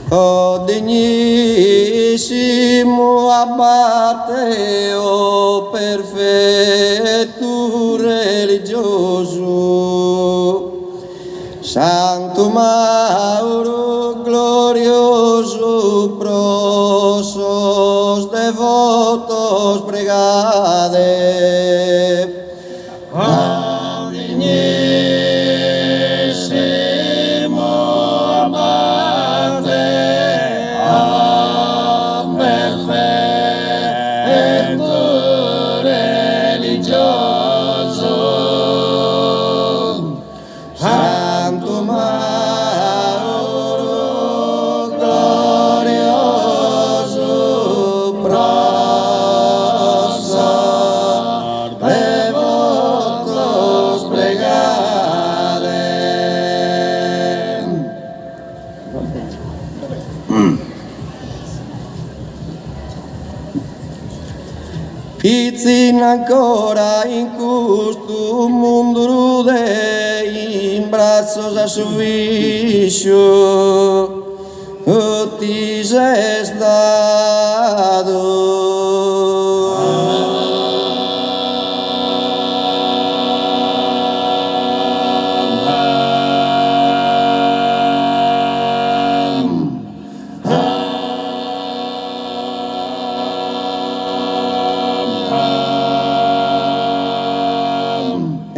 O dignissimo abate, o perfetto religioso, Santo Mauro glorioso, prosos devotos pregade. O dignissimo abate, o perfetto religioso, Santo Mauro glorioso, prosor devotos pregare. Pizzin ancora in questo mondo rude, in braccio a sufficio, ti sei stato.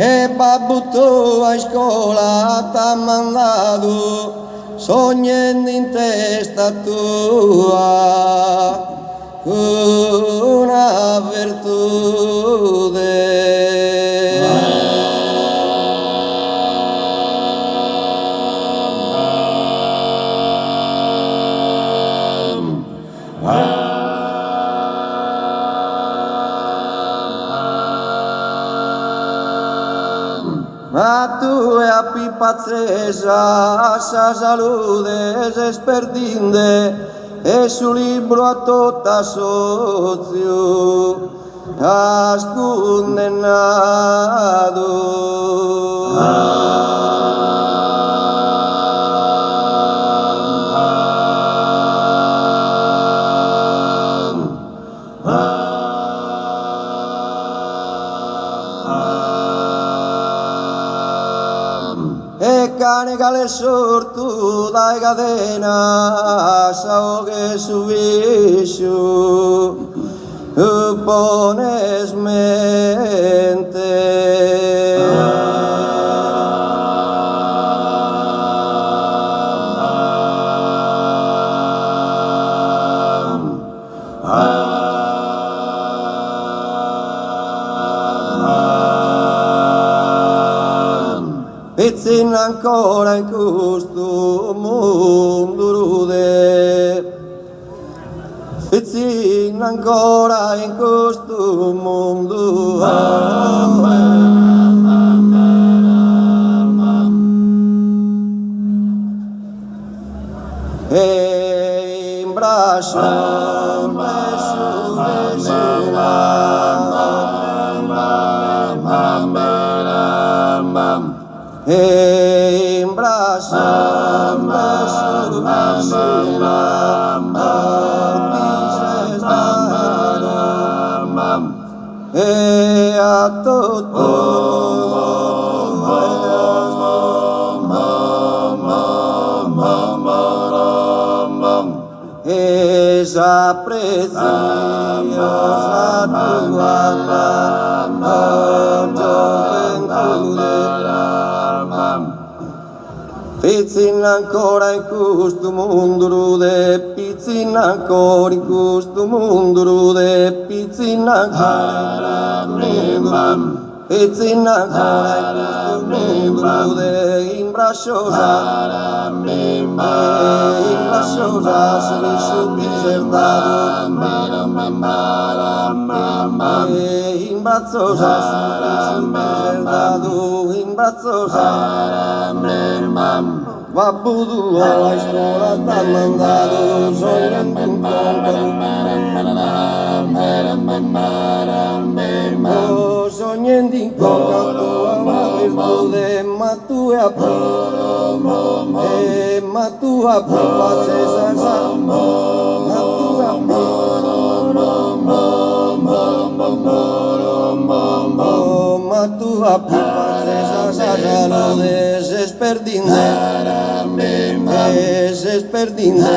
E babbo tu a scuola t'ha mandato, sognando in testa tua una virtù. Ma tu e a pipazzesa, sa salute, se sperdinde, e sul libro a tutta sozio, a e cane che sortu dai catena, so che subisce Pizzin ancora in questo mondo rude, pizzin ancora in questo mondo. E in braccio e in braccio e a e sa preziosa tua gioventù. Pizzin ancora in questo mondo rude, pizzin ancora in questo mondo rude, pizzin ancora in questo mondo, pizzin ancora in questo mondo rude, in bracciosa, in bracciosa, se ne sufficientato, in brazzosa, se ne sufficientato, in brazzosa. Babbo tu alla scuola t'ha mandato, sognando un po', soñendi con tua virtude, ma tua pipa se sa, ma tua pipa se sa, no desesperdinde, desesperdinde.